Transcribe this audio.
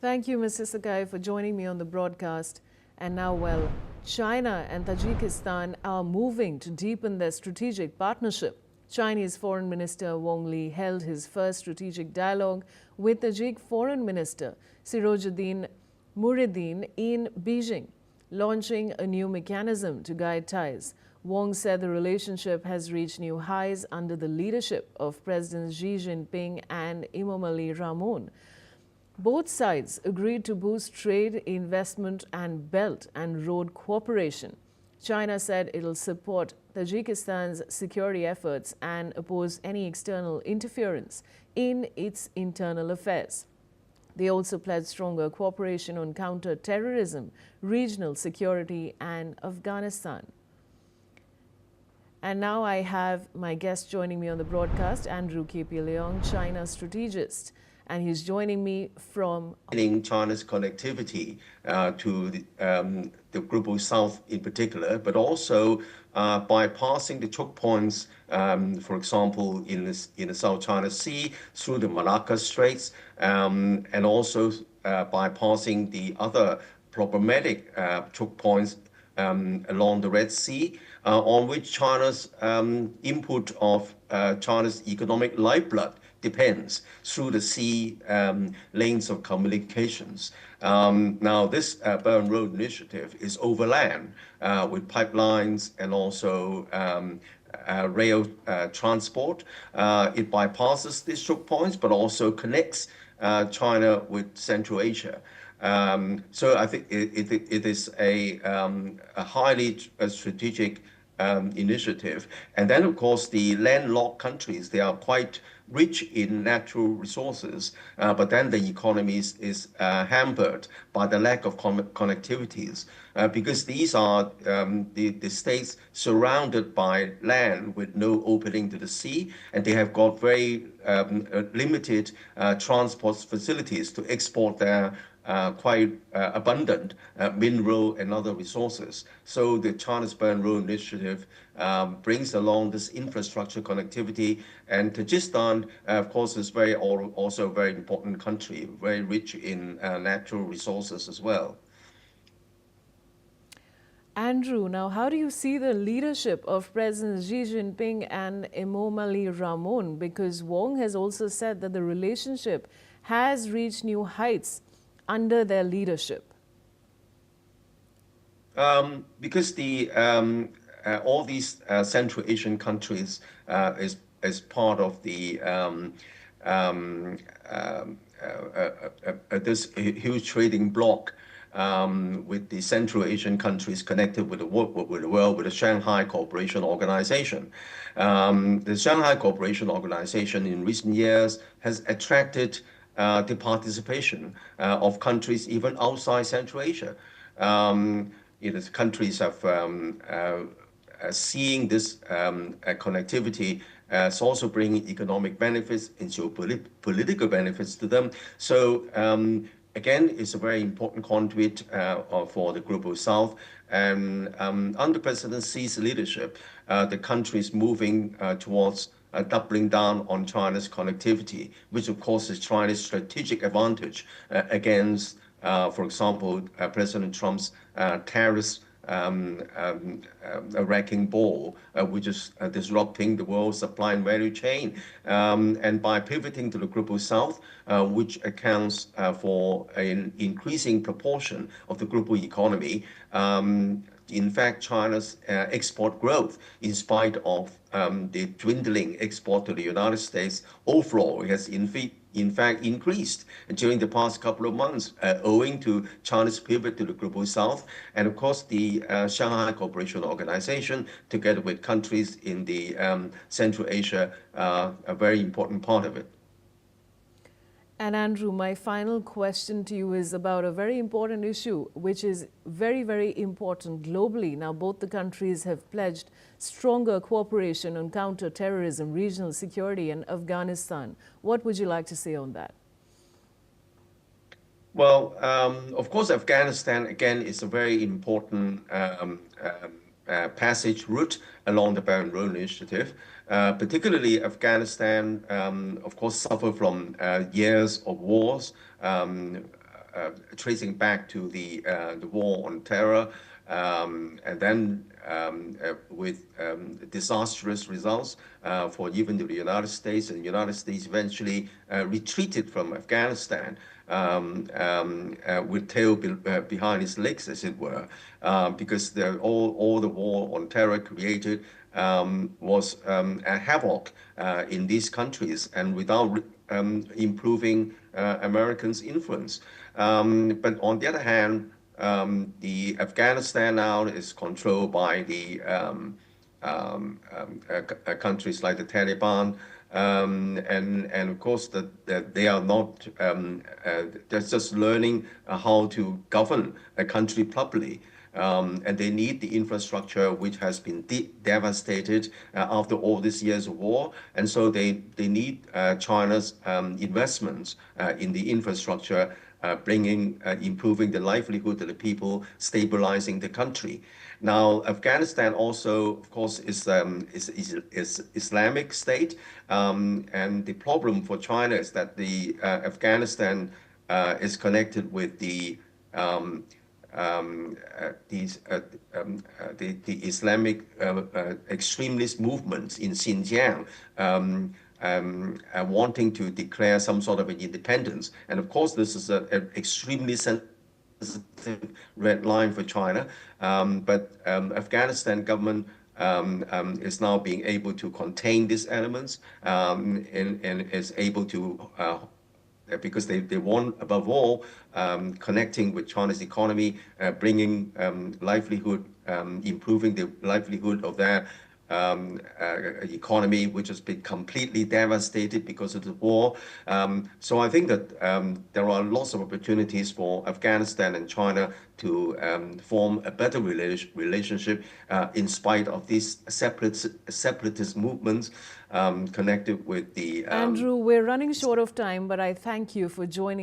Thank you, Mr. Sakai, for joining me on the broadcast. And now, well, China and Tajikistan are moving to deepen their strategic partnership. Chinese Foreign Minister Wang Li held his first strategic dialogue with Tajik Foreign Minister Sirojuddin Muhriddin in Beijing, launching a new mechanism to guide ties. Wang said the relationship has reached new highs under the leadership of Presidents Xi Jinping and Emomali Rahmon. Both sides agreed to boost trade, investment, and belt and road cooperation. China said it'll support Tajikistan's security efforts and oppose any external interference in its internal affairs. They also pledged stronger cooperation on counter-terrorism, regional security, and Afghanistan. And now I have my guest joining me on the broadcast, Andrew K.P. Leong, China strategist. And he's joining me from China's connectivity to the global south in particular, but also bypassing the choke points, for example, in the South China Sea through the Malacca Straits, and also bypassing the other problematic choke points along the Red Sea, on which China's input of China's economic lifeblood depends through the sea lanes of communications. Now, this Belt and Road Initiative is overland with pipelines and also rail transport. It bypasses these choke points, but also connects China with Central Asia. So I think it is a highly strategic initiative. And then, of course, the landlocked countries, they are quite rich in natural resources, but then the economy is hampered by the lack of connectivities, because these are the states surrounded by land with no opening to the sea, and they have got very limited transport facilities to export their quite abundant mineral and other resources. So the China's Belt and Road Initiative brings along this infrastructure connectivity, and Tajikistan, of course, is also a very important country, very rich in natural resources as well. Andrew. Now, how do you see the leadership of Presidents Xi Jinping and Emomali Rahmon? Because Wang has also said that the relationship has reached new heights under their leadership. Because all these Central Asian countries is part of the this huge trading bloc with the Central Asian countries connected with the world, with the Shanghai Cooperation Organization. The Shanghai Cooperation Organization in recent years has attracted the participation of countries even outside Central Asia. Countries have seeing this connectivity as also bringing economic benefits and geopolitical benefits to them. So again, it's a very important conduit for the global south. And under President Xi's leadership, the country is moving towards doubling down on China's connectivity, which of course is China's strategic advantage against, for example, President Trump's tariffs a wrecking ball, which is disrupting the world's supply and value chain. And by pivoting to the global south, which accounts for an increasing proportion of the global economy, in fact, China's export growth, in spite of the dwindling export to the United States, overall has in fact increased during the past couple of months, owing to China's pivot to the global south. And of course, the Shanghai Cooperation Organization, together with countries in the Central Asia, a very important part of it. And Andrew, my final question to you is about a very important issue, which is very, very important globally. Now, both the countries have pledged stronger cooperation on counter-terrorism, regional security, and Afghanistan. What would you like to say on that? Well, of course, Afghanistan, again, is a very important passage route along the Belt and Road Initiative. Particularly Afghanistan, of course, suffered from years of wars, tracing back to the war on terror, and then with disastrous results for even the United States, and the United States eventually retreated from Afghanistan with tail behind its legs, as it were, because all the war on terror created was a havoc in these countries, and without improving Americans' influence. But on the other hand, the Afghanistan now is controlled by the countries like the Taliban, and of course that they are not they're just learning how to govern a country properly. And they need the infrastructure which has been devastated after all these years of war. And so they need China's investments in the infrastructure, improving the livelihood of the people, stabilizing the country. Now, Afghanistan also, of course, is Islamic state, and the problem for China is that the Afghanistan is connected with the Islamic extremist movements in Xinjiang, wanting to declare some sort of an independence. And of course, this is an extremely sensitive red line for China. But Afghanistan government is now being able to contain these elements, and is able to because they want, above all, connecting with China's economy, bringing livelihood, improving the livelihood of their economy, which has been completely devastated because of the war. So I think that there are lots of opportunities for Afghanistan and China to form a better relationship in spite of these separatist movements connected with the Andrew, we're running short of time, but I thank you for joining